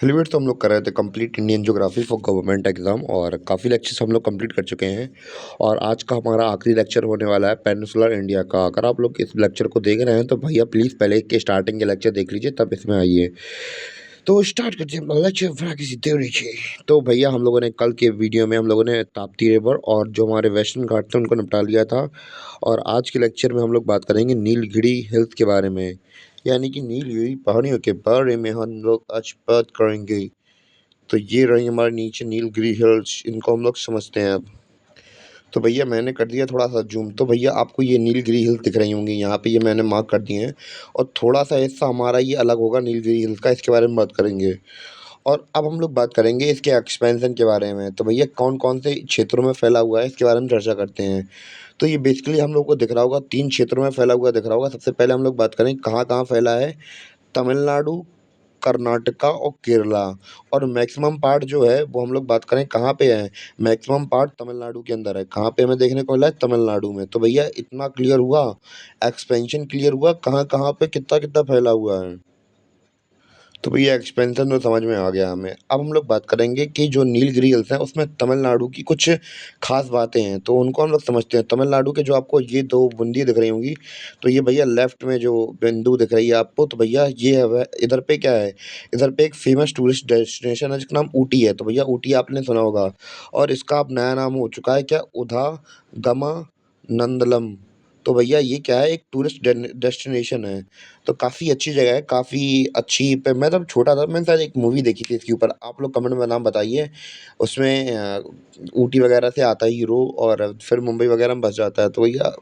Helmet तो हम लोग कर रहे थे complete Indian geography for government exam और काफ़ी लेक्चर्स हम लोग कंप्लीट कर चुके हैं। और आज का हमारा आखिरी लेक्चर होने वाला है पेनिनसुलर इंडिया का। अगर आप लोग इस लेक्चर को देख रहे हैं तो भैया प्लीज़ पहले के स्टार्टिंग के लेक्चर देख लीजिए तब इसमें आइए। तो स्टार्ट करते हैं अपना लेक्चर बिना किसी देरी के। तो भैया हम लोगों ने कल के वीडियो में हम लोगों ने ताप्ती रिवर और जो हमारे वेस्टर्न घाट थे उनको निपटा लिया था। और आज के लेक्चर में हम लोग बात करेंगे नीलगिरी हिल्स के बारे में, यानी कि नीलगिरी पहाड़ियों के बारे में हम लोग आज बात करेंगे। तो ये रही हमारे नीचे नीलगिरी हिल्स, इनको हम लोग समझते हैं अब। तो भैया मैंने कर दिया थोड़ा सा जूम, तो भैया आपको ये नीलगिरी हिल्स दिख रही होंगी यहाँ पे, ये मैंने मार्क कर दिए हैं। और थोड़ा सा हिस्सा हमारा ये अलग होगा नीलगिरी हिल्स का, इसके बारे में बात करेंगे। और अब हम लोग बात करेंगे इसके एक्सपेंशन के बारे में। तो भैया कौन कौन से क्षेत्रों में फैला हुआ है इसके बारे में चर्चा करते हैं। तो ये बेसिकली हम लोग को दिख रहा होगा, 3 क्षेत्रों में फैला हुआ दिख रहा होगा। सबसे पहले हम लोग बात करें कहाँ कहाँ फैला है। तमिलनाडु, कर्नाटका और केरला। और मैक्सिमम पार्ट जो है वो हम लोग बात करें कहाँ पे है, मैक्सिमम पार्ट तमिलनाडु के अंदर है। कहाँ पे हमें देखने को मिला है, तमिलनाडु में। तो भैया इतना क्लियर हुआ, एक्सपेंशन क्लियर हुआ, कहाँ कहाँ पे कितना कितना फैला हुआ है। तो भैया एक्सपेंशन तो समझ में आ गया हमें। अब हम लोग बात करेंगे कि जो नीलगिरी हिल्स हैं उसमें तमिलनाडु की कुछ खास बातें हैं, तो उनको हम लोग समझते हैं। तमिलनाडु के जो आपको ये 2 बूंदी दिख रही होंगी, तो ये भैया लेफ्ट में जो बिंदु दिख रही है आपको, तो भैया ये है इधर पे क्या है, इधर पे एक फेमस टूरिस्ट डेस्टिनेशन है जिसका नाम ऊटी है। तो भैया ऊटी आपने सुना होगा, और इसका अब नया नाम हो चुका है क्या, उधा गमा नंदलम। तो भैया ये क्या है, एक टूरिस्ट डेस्टिनेशन है। तो काफ़ी अच्छी जगह है, काफ़ी अच्छी। पे मैं तब छोटा था, मैंने शायद एक मूवी देखी थी इसके ऊपर। आप लोग कमेंट में नाम बताइए। उसमें ऊटी वगैरह से आता है हीरो और फिर मुंबई वगैरह में बस जाता है। तो भैया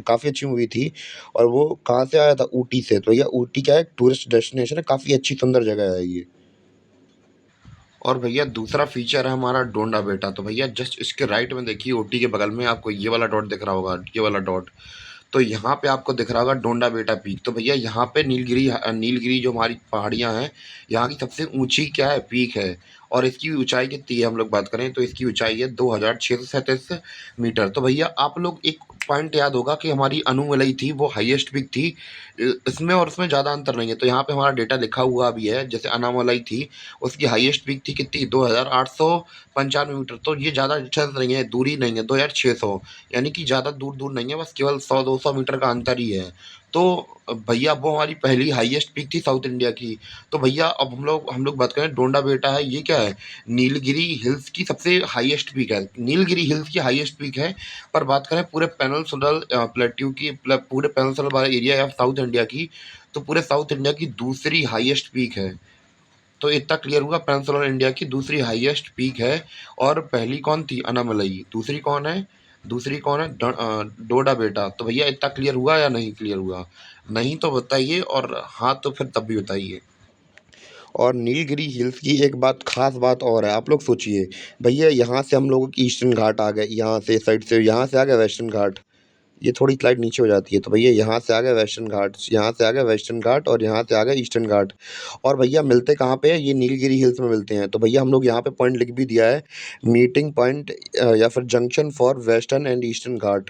काफ़ी अच्छी मूवी थी। और वो कहाँ से आया था, ऊटी से। तो भैया ऊटी क्या है, एक टूरिस्ट डेस्टिनेशन है, काफ़ी अच्छी सुंदर जगह है ये। और भैया दूसरा फीचर है हमारा डोंडा बेटा। तो भैया जस्ट इसके राइट में देखिए, ऊटी के बगल में आपको ये वाला डॉट दिख रहा होगा, ये वाला डॉट। तो यहाँ पे आपको दिख रहा होगा डोंडा बेटा पीक। तो भैया यहाँ पे नीलगिरी जो हमारी पहाड़ियाँ हैं, यहाँ की सबसे ऊंची क्या है, पीक है। और इसकी ऊंचाई कितनी है हम लोग बात करें तो इसकी ऊंचाई है 2637 मीटर। तो भैया आप लोग एक पॉइंट याद होगा कि हमारी अनुमलई थी वो हाईएस्ट पीक थी। इसमें और उसमें ज़्यादा अंतर नहीं है। तो यहाँ पे हमारा डेटा लिखा हुआ भी है, जैसे अनामलई थी उसकी हाईएस्ट पीक थी कितनी, 2895 मीटर। तो ये ज़्यादा डिस्टेंस नहीं है, दूरी नहीं है 2600, यानी कि ज़्यादा दूर दूर नहीं है, बस केवल 100-200 मीटर का अंतर ही है। तो भैया वो हमारी पहली हाईएस्ट पीक थी साउथ इंडिया की। तो भैया अब हम लोग बात करें डोंडा बेटा है, ये क्या है, नीलगिरी हिल्स की सबसे हाईएस्ट पीक है। नीलगिरी हिल्स की हाईएस्ट पीक है। पर बात करें पूरे पेनिनसुलर प्लेट्यू की, पूरे पेनिनसुलर वाला एरिया है साउथ इंडिया की, तो पूरे साउथ इंडिया की दूसरी हाईएस्ट पीक है। तो इतना क्लियर हुआ, पेनिनसुलर इंडिया की दूसरी हाईएस्ट पीक है। और पहली कौन थी, अनामलई। दूसरी कौन है, दूसरी कौन है, डोडा बेटा। तो भैया इतना क्लियर हुआ या नहीं क्लियर हुआ, नहीं तो बताइए, और हाँ तो फिर तब भी बताइए। और नीलगिरी हिल्स की एक बात, खास बात और है। आप लोग सोचिए भैया, यहाँ से हम लोगों की ईस्टर्न घाट आ गए, यहाँ से साइड से यहाँ से आ गया वेस्टर्न घाट। ये थोड़ी स्लाइड नीचे हो जाती है। तो भैया यहाँ से आ गया वेस्टर्न घाट, यहाँ से आ गया वेस्टर्न घाट, और यहाँ से आ गया ईस्टर्न घाट। और भैया मिलते कहाँ पे है, ये नीलगिरी हिल्स में मिलते हैं। तो भैया हम लोग यहाँ पे पॉइंट लिख भी दिया है, मीटिंग पॉइंट या फिर junction for western and eastern Ghat.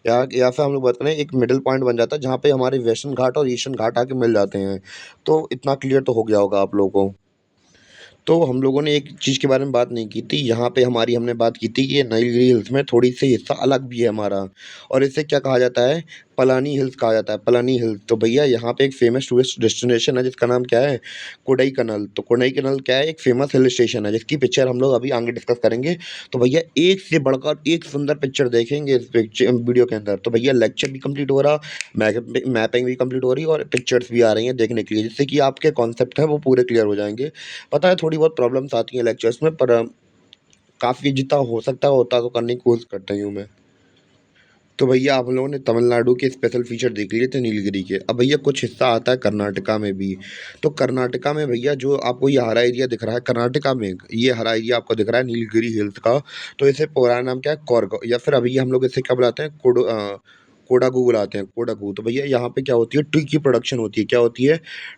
या फिर हम लोग बात करें एक मिडिल पॉइंट बन जाता है जहाँ पे हमारे वेस्टर्न घाट और ईस्टर्न घाट आके मिल जाते हैं। तो इतना क्लियर तो हो गया होगा आप लोगों को। तो हम लोगों ने एक चीज़ के बारे में बात नहीं की थी, यहाँ पे हमारी हमने बात की थी कि ये नीलगिरी हिल्स में थोड़ी सी हिस्सा अलग भी है हमारा। और इसे क्या कहा जाता है, पलानी हिल्स कहा जाता है, पलानी हिल्स। तो भैया यहाँ पे एक फेमस टूरिस्ट डेस्टिनेशन है जिसका नाम क्या है, कोडाईकनाल। तो कोडाईकनाल क्या है, एक फेमस हिल स्टेशन है जिसकी पिक्चर हम लोग अभी आगे डिस्कस करेंगे। तो भैया एक से बढ़कर एक सुंदर पिक्चर देखेंगे इस पिक्चर वीडियो के अंदर। तो भैया लेक्चर भी कंप्लीट हो रहा, मैपिंग भी कंप्लीट हो रही है, और पिक्चर्स भी आ रही हैं देखने के लिए, जिससे कि आपके कॉन्सेप्ट हैं वो पूरे क्लियर हो जाएंगे। पता है थोड़ी बहुत प्रॉब्लम्स आती हैं लेक्चर्स में, पर काफ़ी जितना हो सकता है उतना तो करने की कोशिश करता ही हूँ मैं। तो भैया आप लोगों ने तमिलनाडु के स्पेशल फीचर देख लिए थे नीलगिरी के। अब भैया कुछ हिस्सा आता है कर्नाटका में भी। तो कर्नाटका में भैया जो आपको ये हरा एरिया दिख रहा है, कर्नाटका में ये हरा एरिया आपको दिख रहा है नीलगिरी हिल्स का। तो इसे पुराना नाम क्या है, कॉर्ग, या फिर अभी हम लोग इसे क्या बुलाते हैं, कोडागू बुलाते हैं, कोडागू। तो भैया यहाँ पे क्या होती है, टी की प्रोडक्शन होती है। क्या होती है,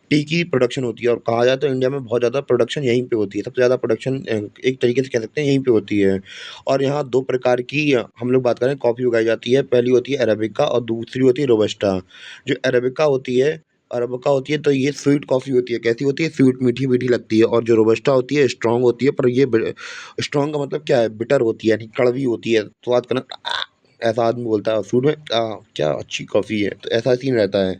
टी की प्रोडक्शन होती है। और कहा जाए तो इंडिया में बहुत ज़्यादा प्रोडक्शन यहीं पे होती है, सबसे ज़्यादा प्रोडक्शन एक तरीके से कह सकते हैं यहीं पे होती है। और यहाँ 2 प्रकार की हम लोग बात करें कॉफ़ी उगाई जाती है। पहली होती है अरेबिका और दूसरी होती है रोबस्टा। जो अरेबिका होती है अरबिका होती है तो ये स्वीट कॉफ़ी होती है। कैसी होती है? स्वीट, मीठी-मीठी लगती है। और जो रोबस्टा होती है स्ट्रॉन्ग होती है, पर ये स्ट्रॉन्ग का मतलब क्या है? बिटर होती है, यानी कड़वी होती है। स्वाद का ना ऐसा आदमी बोलता है शुरू में क्या अच्छी कॉफ़ी है, तो ऐसा सीन रहता है।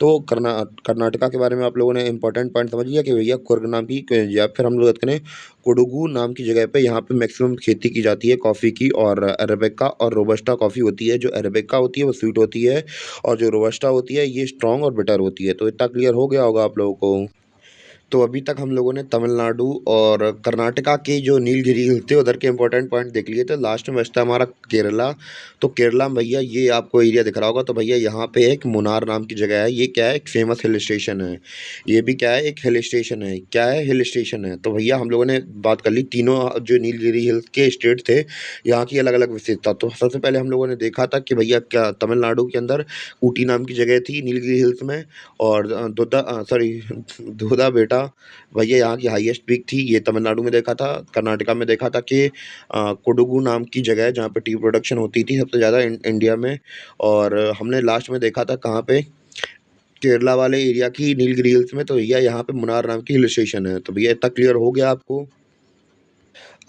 तो कर्नाटका के बारे में आप लोगों ने इंपॉर्टेंट पॉइंट समझ लिया कि भैया कुर्ग नाम की या फिर हम लोग बात करें कोडुगु नाम की जगह पे, यहाँ पे मैक्सिमम खेती की जाती है कॉफ़ी की। और अरेबिका और रोबस्टा कॉफ़ी होती है। जो अरेबिका होती है वो स्वीट होती है, और जो रोबस्टा होती है ये स्ट्रॉन्ग और बिटर होती है। तो इतना क्लियर हो गया होगा आप लोगों को। तो अभी तक हम लोगों ने तमिलनाडु और कर्नाटका के जो नीलगिरी हिल्स थे उधर के इंपॉर्टेंट पॉइंट देख लिए। तो लास्ट में बचता है हमारा केरला। तो केरला में भैया ये आपको एरिया दिख रहा होगा। तो भैया यहाँ पे एक मुन्नार नाम की जगह है। ये क्या है? एक फेमस हिल स्टेशन है। ये भी क्या है? एक हिल स्टेशन है। क्या है? हिल स्टेशन है। तो भैया हम लोगों ने बात कर ली तीनों जो नीलगिरी हिल्स के स्टेट थे, यहाँ की अलग अलग विशेषता। तो सबसे पहले हम लोगों ने देखा था कि भैया क्या तमिलनाडु के अंदर ऊटी नाम की जगह थी नीलगिरी हिल्स में। और सॉरी धोदा बेटा भैया यहाँ की हाईएस्ट पीक थी। ये तमिलनाडु में देखा था। कर्नाटका में देखा था कि कोडुगु नाम की जगह है जहाँ पे टी प्रोडक्शन होती थी सबसे ज़्यादा इंडिया में। और हमने लास्ट में देखा था कहाँ पे? केरला वाले एरिया की नीलगिरी हिल्स में। तो भैया यहाँ पे मुन्नार नाम की हिल स्टेशन है। तो भैया इतना क्लियर हो गया आपको।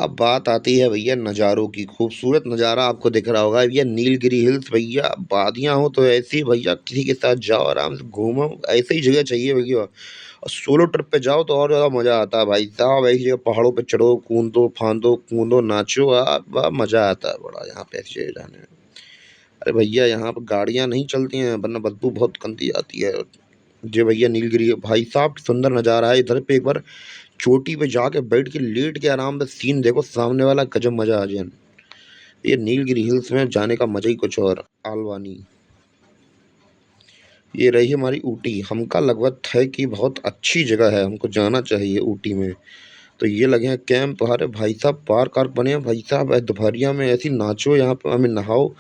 अब बात आती है भैया नज़ारों की। खूबसूरत नज़ारा आपको दिख रहा होगा भैया नीलगिरी हिल्स। भैया वादियाँ हो तो ऐसी भैया किसी के साथ जाओ, आराम से घूमो। ऐसी ही जगह चाहिए भैया। और सोलो ट्रिप पे जाओ तो और ज़्यादा मज़ा आता है भाई साहब। ऐसी जगह पहाड़ों पे चढ़ो, कूदो फांदो, कूदो नाचो, वाह मज़ा आता है बड़ा यहाँ पे ऐसी जगह जाने में। अरे भैया यहाँ पर गाड़ियाँ नहीं चलती हैं वरना बदबू बहुत गंदी आती है। जी भैया नीलगिरी भाई साहब सुंदर नज़ारा है। इधर पे एक बार चोटी पे जाके बैठ के लेट के आराम से सीन देखो सामने वाला, गजब मजा आ जाए। ये नीलगिरी हिल्स में जाने का मजा ही कुछ और आलवानी। ये रही हमारी ऊटी। हमका लगभग है कि बहुत अच्छी जगह है, हमको जाना चाहिए ऊटी में। तो ये लगे हैं कैंप। अरे भाई साहब पार्क आर्क बने हैं भाई साहब। दोपहरिया में ऐसी नाचो यहाँ पे हमें नहाओ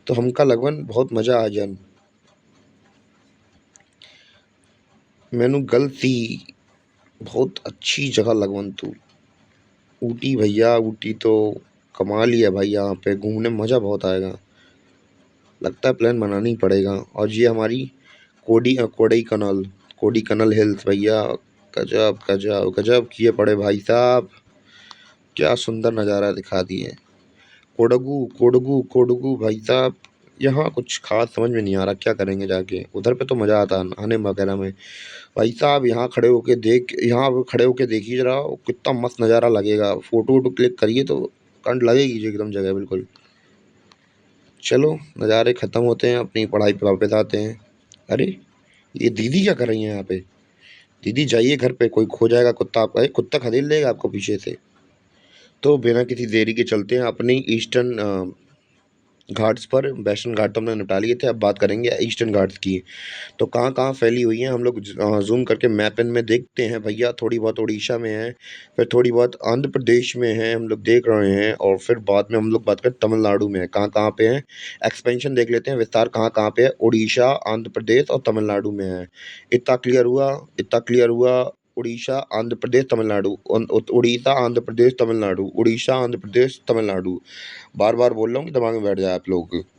तो हमका लगभग बहुत मजा आ जाए। मैनू गल सी बहुत अच्छी जगह लगवन तू। ऊटी भैया ऊटी तो कमाल ही है भाई। यहाँ पे घूमने में मज़ा बहुत आएगा। लगता है प्लान बनाना ही पड़ेगा। और ये हमारी कोडी कनल हिल्स भैया। गजब गजब गजब किए पड़े भाई साहब। क्या सुंदर नज़ारा दिखा दिए। कोडगू कोडगू कोडगू भाई साहब। यहाँ कुछ खास समझ में नहीं आ रहा क्या करेंगे जाके। उधर पे तो मज़ा आता है नहाने वगैरह में। भाई साहब यहाँ खड़े होके देखिए जरा कितना मस्त नज़ारा लगेगा। फोटो वोटो क्लिक करिए तो करंट लगेगी जी एकदम जगह बिल्कुल। चलो नज़ारे ख़त्म होते हैं, अपनी पढ़ाई पे वापस आते हैं। अरे ये दीदी क्या कर रही हैं यहाँ पे? दीदी जाइए घर पे, कोई खो जाएगा कुत्ता आपका। कुत्ता खदेड़ लेगा आपको पीछे से। तो बिना किसी देरी के चलते हैं अपनी ईस्टर्न घाट्स पर। वेस्टर्न घाट तो हमने निपटा लिए थे, अब बात करेंगे ईस्टर्न घाट्स की। तो कहाँ-कहाँ फैली हुई हैं हम लोग ज़ूम करके मैप इन में देखते हैं भैया। थोड़ी बहुत उड़ीसा में है, फिर थोड़ी बहुत आंध्र प्रदेश में है, हम लोग देख रहे हैं। और फिर बाद में हम लोग बात करें तमिलनाडु में कहाँ-कहाँ पे हैं। एक्सपेंशन देख लेते हैं, विस्तार कहाँ-कहाँ पे है। उड़ीसा, आंध्र प्रदेश और तमिलनाडु में है। इतना क्लियर हुआ। उड़ीसा, आंध्र प्रदेश, तमिलनाडु। उड़ीसा, आंध्र प्रदेश, तमिलनाडु, उड़ीसा, आंध्र प्रदेश, तमिलनाडु। बार-बार बोल रहा हूँ कि दिमाग में बैठ जाए आप लोगों के।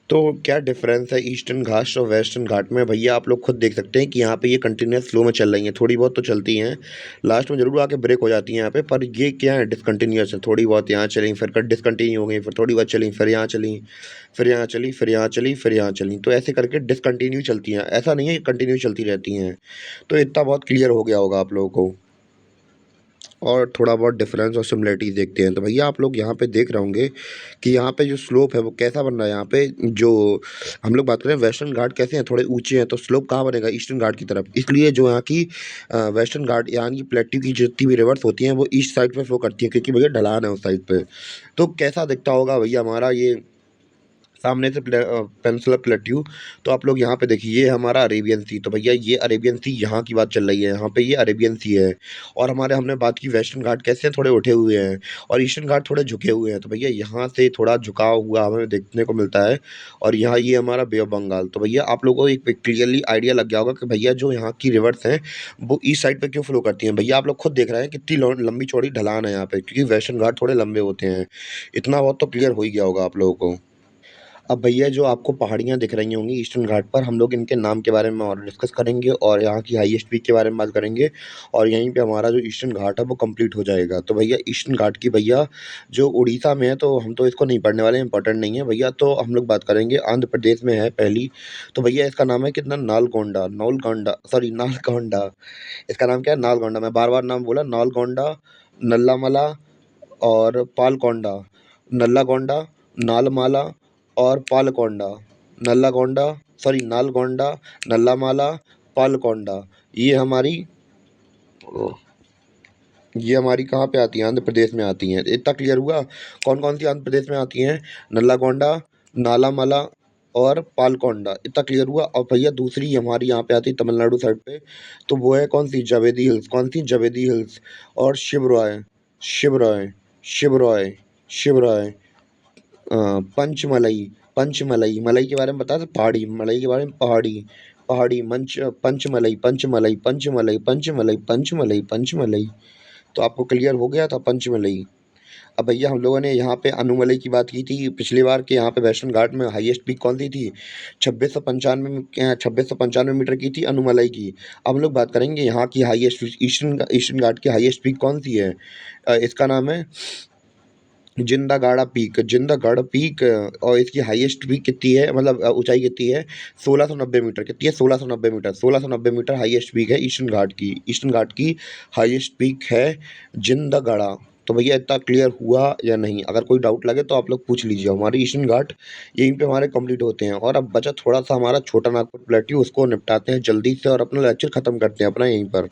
तो क्या डिफरेंस है ईस्टर्न घाट और वेस्टर्न घाट में? भैया आप लोग खुद देख सकते हैं कि यहाँ पे ये कंटिन्यूअस फ्लो में चल रही हैं। थोड़ी बहुत तो चलती हैं, लास्ट में ज़रूर आके ब्रेक हो जाती हैं यहाँ पे। पर ये क्या है डिसकंटिन्यूअस है। थोड़ी बहुत यहाँ चली, फिर डिसकंटिन्यू हो गई, फिर थोड़ी बहुत चली, फिर यहाँ चली, फिर यहाँ चली, फिर यहाँ चली, फिर यहाँ चली। तो ऐसे करके डिसकंटिन्यू चलती हैं। ऐसा नहीं है कि कंटिन्यू चलती रहती हैं। तो इतना बहुत क्लियर हो गया होगा आप लोगों को। और थोड़ा बहुत डिफरेंस और सिमिलरिटीज़ देखते हैं। तो भैया आप लोग यहाँ पे देख रहे होंगे कि यहाँ पे जो स्लोप है वो कैसा बन रहा है। यहाँ पे जो हम लोग बात करें वेस्टर्न घाट कैसे हैं, थोड़े ऊँचे हैं, तो स्लोप कहाँ बनेगा? ईस्टर्न घाट की तरफ। इसलिए जो यहाँ की वेस्टर्न घाट यानी कि प्लेट्यू की जितनी भी रिवर्स होती हैं वो ईस्ट साइड पे फ्लो करती हैं, क्योंकि भैया ढलान है उस साइड पे। तो कैसा दिखता होगा भैया हमारा ये सामने से पेनिनसुला प्लेट्यू। तो आप लोग यहाँ पे देखिए ये हमारा अरेबियन सी। तो भैया ये अरेबियन सी यहाँ की बात चल रही है। यहाँ पे ये अरेबियन सी है। और हमने बात की वेस्टर्न घाट कैसे हैं, थोड़े उठे हुए हैं, और ईस्टर्न घाट थोड़े झुके हुए हैं। तो भैया यहाँ से थोड़ा झुकाव हुआ हमें देखने को मिलता है। और यहाँ ये हमारा बे ऑफ बंगाल। तो भैया आप लोगों को एक क्लियरली आइडिया लग गया होगा कि भैया जो यहाँ की रिवर्स हैं वो ईस्ट साइड पे क्यों फ्लो करती हैं। भैया आप लोग खुद देख रहे हैं कितनी लंबी चौड़ी ढलान है यहाँ पे, क्योंकि वेस्टर्न घाट थोड़े लंबे होते हैं। इतना बहुत तो क्लियर हो ही गया होगा आप लोगों को। अब भैया जो आपको पहाड़ियाँ दिख रही होंगी ईस्टर्न घाट पर, हम लोग इनके नाम के बारे में और डिस्कस करेंगे और यहाँ की हाईएस्ट पीक के बारे में बात करेंगे और यहीं पे हमारा जो ईस्टर्न घाट है वो कंप्लीट हो जाएगा। तो भैया ईस्टर्न घाट की भैया जो उड़ीसा में है, तो हम तो इसको नहीं पढ़ने वाले, इंपॉर्टेंट नहीं है भैया। तो हम लोग बात करेंगे आंध्र प्रदेश में है पहली। तो भैया इसका नाम है कितना, नालगोंडा, नौलगोंडा, सॉरी नालगोंडा। इसका नाम क्या है, नालगोंडा। मैं बार बार नाम बोला, नालगोंडा, नल्लामला और पालकोंडा, नल्लागोंडा, नालमाला और पालकोंडा, नल्लागोंडा, सॉरी नालगोंडा, नल्लामाला, पालकोंडा। ये हमारी ये हमारी कहाँ पे आती हैं, आंध्र प्रदेश में आती हैं। इतना क्लियर हुआ कौन कौन सी आंध्र प्रदेश में आती हैं, नल्लागोंडा, नालामला और पालकोंडा। इतना क्लियर हुआ। और भैया दूसरी हमारी यहाँ पे आती है तमिलनाडु साइड पे, तो वो है कौन सी, जवेदी हिल्स। कौन सी, जवेदी हिल्स और शिवरॉय, शिवरॉय, शिवरॉय, शिवरॉय, पंचमलई, पंचमलई। मलई के बारे में बता, पहाड़ी मलई के बारे में, पहाड़ी, पहाड़ी मंच, पंचमलई, पंचमलई, पंचमलई, पंचमलई, पंचमलई, पंचमलई। तो आपको क्लियर हो गया था पंचमलई। अब भैया हम लोगों ने यहाँ पे अनुमलई की बात की थी पिछली बार कि यहाँ पे वेस्टर्न घाट में हाईएस्ट पीक कौन सी थी, 2695 मीटर की थी अनुमलई की। अब हम लोग बात करेंगे यहाँ की हाईएस्ट, ईस्टर्न ईस्टर्न घाट की हाईएस्ट पीक कौन सी है। इसका नाम है जिंदागाड़ा पीक, जिंदागढ़ पीक। और इसकी हाईएस्ट पीक कितनी है, मतलब ऊंचाई कितनी है, 1690 मीटर। कितनी है, 1690 मीटर। 1690 मीटर हाईएस्ट पीक है ईस्टर्न घाट की। ईस्टर्न घाट की हाईएस्ट पीक है जिंदागढ़ा। तो भैया इतना क्लियर हुआ या नहीं, अगर कोई डाउट लगे तो आप लोग पूछ लीजिए। हमारे ईस्टर्न घाट यहीं पे हमारे कंप्लीट होते हैं। और अब बचा थोड़ा सा हमारा छोटा नागपुर प्लेट्यू, उसको निपटाते हैं जल्दी से और अपना लेक्चर खत्म करते हैं अपना यहीं पर।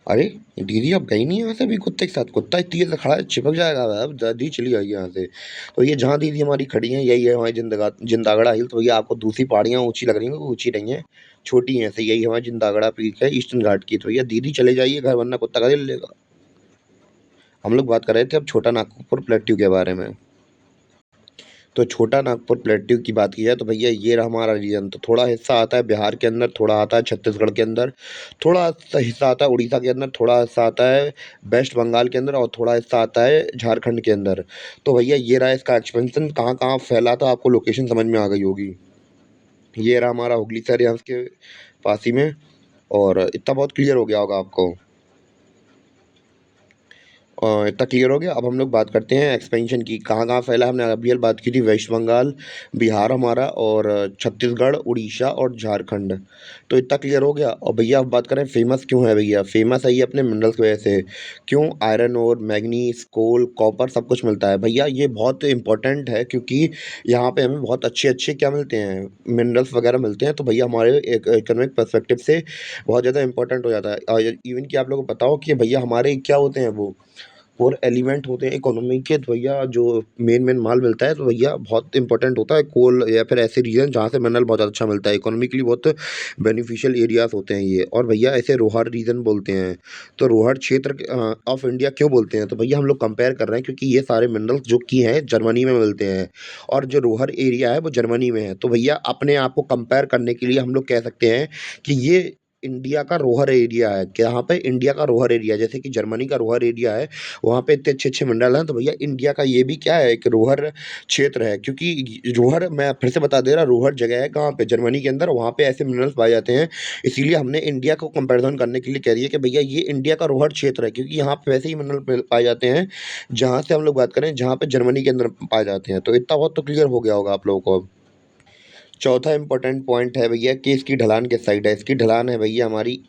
अरे दीदी अब गई नहीं यहाँ से, अभी कुत्ते के साथ, कुत्ता इतनी देर से खड़ा है, चिपक जाएगा अब। दादी चली गई यहाँ से। तो ये जहाँ दीदी हमारी खड़ी है यही है हमारी जिंदागढ़ा हिल। तो ये आपको दूसरी पहाड़ियाँ ऊंची लग रही हैं, वो ऊंची नहीं है, छोटी हैं ऐसे। यही हमारी जिंदागढ़ा पीक है ईस्टर्न घाट की। तो ये दीदी चले जाइए घर, वरना कुत्ता का दिल लेगा। हम लोग बात कर रहे थे अब छोटा नागपुर प्लेट्यू के बारे में। तो छोटा नागपुर प्लेट्यू की बात की जाए तो भैया ये रहा हमारा रीजन। तो थोड़ा हिस्सा आता है बिहार के अंदर, थोड़ा आता है छत्तीसगढ़ के अंदर, थोड़ा सा हिस्सा आता है उड़ीसा के अंदर, थोड़ा हिस्सा आता है वेस्ट बंगाल के अंदर और थोड़ा हिस्सा आता है झारखंड के अंदर। तो भैया ये रहा इसका एक्सपेंशन, कहाँ कहाँ फैला था, आपको लोकेशन समझ में आ गई होगी। ये रहा हमारा हुगली शहर यहाँ के पास ही में। और इतना बहुत क्लियर हो गया होगा आपको, इतना क्लियर हो गया। अब हम लोग बात करते हैं एक्सपेंशन की, कहाँ कहाँ फैला है। हमने अभी बात की थी वेस्ट बंगाल, बिहार हमारा, और छत्तीसगढ़, उड़ीसा और झारखंड। तो इतना क्लियर हो गया। और भैया अब बात करें फेमस क्यों है, भैया फेमस है ये अपने मिनरल्स की वजह से। क्यों, आयरन और मैग्नीज, कोल, कॉपर सब कुछ मिलता है भैया। ये बहुत इंपॉर्टेंट है क्योंकि यहाँ पे हमें बहुत अच्छे अच्छे क्या मिलते हैं, मिनरल्स वगैरह मिलते हैं। तो भैया हमारे एक इकोनॉमिक पर्सपेक्टिव से बहुत ज़्यादा इंपॉर्टेंट हो जाता है। और इवन कि आप लोगों को बताओ कि भैया हमारे क्या होते हैं वो, और एलिमेंट होते हैं इकोनॉमी के। तो भैया जो मेन मेन माल मिलता है तो भैया बहुत इंपॉर्टेंट होता है कोल, या फिर ऐसे रीजन जहाँ से मिनरल बहुत अच्छा मिलता है, इकोनॉमिकली बहुत बेनिफिशियल एरियाज होते हैं ये। और भैया ऐसे रोहर रीजन बोलते हैं। तो रोहर क्षेत्र ऑफ इंडिया क्यों बोलते हैं, तो भैया हम लोग कंपेयर कर रहे हैं क्योंकि ये सारे मिनरल्स जो कि हैं जर्मनी में मिलते हैं और जो रोहर एरिया है वो जर्मनी में है। तो भैया अपने आप को कंपेयर करने के लिए हम लोग कह सकते हैं कि ये इंडिया का रोहर एरिया है। यहाँ पे इंडिया का रोहर एरिया, जैसे कि जर्मनी का रोहर एरिया है, वहाँ पे इतने अच्छे अच्छे मिनरल हैं। तो भैया इंडिया का ये भी क्या है, एक रोहर क्षेत्र है। क्योंकि रोहर, मैं फिर से बता दे रहा, रोहर जगह है कहाँ पे, जर्मनी के अंदर, वहाँ पे ऐसे मिनरल्स पाए जाते हैं। इसीलिए हमने इंडिया को कंपैरिजन करने के लिए कह रही है कि भैया ये इंडिया का रोहर क्षेत्र है, क्योंकि यहाँ पे वैसे ही मिनरल पाए जाते हैं जहाँ से हम लोग बात करें, जहाँ पे जर्मनी के अंदर पाए जाते हैं। तो इतना बहुत तो क्लियर हो गया होगा आप लोगों को अब। चौथा इंपॉर्टेंट पॉइंट है भैया कि इसकी ढलान किस साइड है। इसकी ढलान है भैया हमारी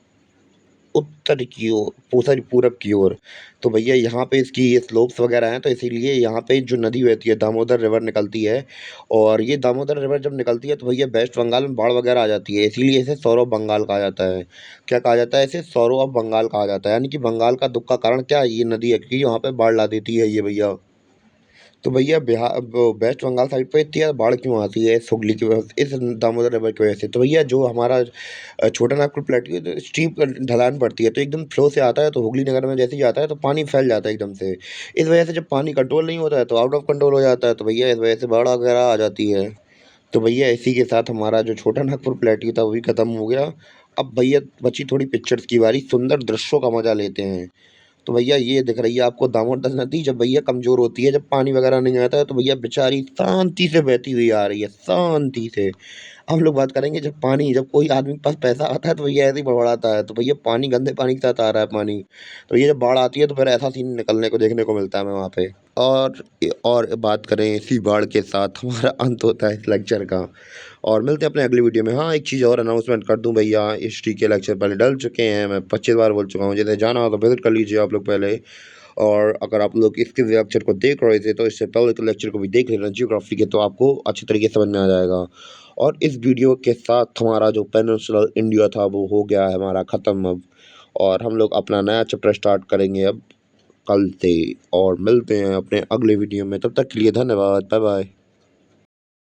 उत्तर की ओर, सॉरी पूरब की ओर। तो भैया यहाँ पे इसकी ये स्लोप्स वगैरह हैं, तो इसीलिए यहाँ पे जो नदी बहती है दामोदर रिवर निकलती है। और ये दामोदर रिवर जब निकलती है तो भैया वेस्ट बंगाल में बाढ़ वगैरह आ जाती है, इसीलिए इसे सौरव बंगाल कहा जाता है। क्या कहा जाता है इसे, सौरव ऑफ बंगाल कहा जाता है। यानी कि बंगाल का दुख का कारण क्या है, ये नदी है, क्योंकि वहाँ पे बाढ़ ला देती है ये भैया। तो भैया बिहार, वेस्ट बंगाल साइड पे इतनी ज़्यादा बाढ़ क्यों आती है, इस हुगली की वजह से, इस दामोदर रिवर की वजह से। तो भैया जो हमारा छोटा नागपुर प्लेट्यू है, तो स्टीप ढलान पड़ती है, तो एकदम फ्लो से आता है, तो हुगली नगर में जैसे ही आता है तो पानी फैल जाता है एकदम से। इस वजह से जब पानी कंट्रोल नहीं होता है तो आउट ऑफ कंट्रोल हो जाता है, तो भैया इस वजह से बाढ़ वगैरह आ जाती है। तो भैया इसी के साथ हमारा जो छोटा नागपुर प्लेट्यू था वो भी खत्म हो गया। अब भैया बची थोड़ी पिक्चर्स की बारी, सुंदर दृश्यों का मजा लेते हैं। तो भैया ये दिख रही है आपको दामोदर नदी, जब भैया कमज़ोर होती है, जब पानी वगैरह नहीं आता है, तो भैया बेचारी शांति से बहती हुई आ रही है, शांति से। हम लोग बात करेंगे जब कोई आदमी के पास पैसा आता है तो भैया ऐसे ही बड़बड़ाता है, तो भैया पानी गंदे पानी के साथ आ रहा है पानी। तो ये जब बाढ़ आती है तो फिर ऐसा सीन निकलने को देखने को मिलता है हमें वहाँ पे। और बात करें इसी बाढ़ के साथ हमारा अंत होता है इस लेक्चर का, और मिलते हैं अपने अगली वीडियो में। हाँ, एक चीज़ और अनाउंसमेंट कर दूँ भैया, हिस्ट्री के लेक्चर पहले डल चुके हैं, मैं 25 बार बोल चुका हूँ, जैसे जाना हो तो विजिट कर लीजिए आप लोग पहले। और अगर आप लोग इसके लेक्चर को देख रहे थे तो इससे पहले के लेक्चर को भी देख लेना ज्योग्राफी के, तो आपको अच्छी तरीके से समझ में आ जाएगा। और इस वीडियो के साथ हमारा जो पेनिनसुलर इंडिया था वो हो गया है हमारा ख़त्म अब, और हम लोग अपना नया चैप्टर स्टार्ट करेंगे अब कल से। और मिलते हैं अपने अगले वीडियो में, तब तक के लिए धन्यवाद, बाय बाय।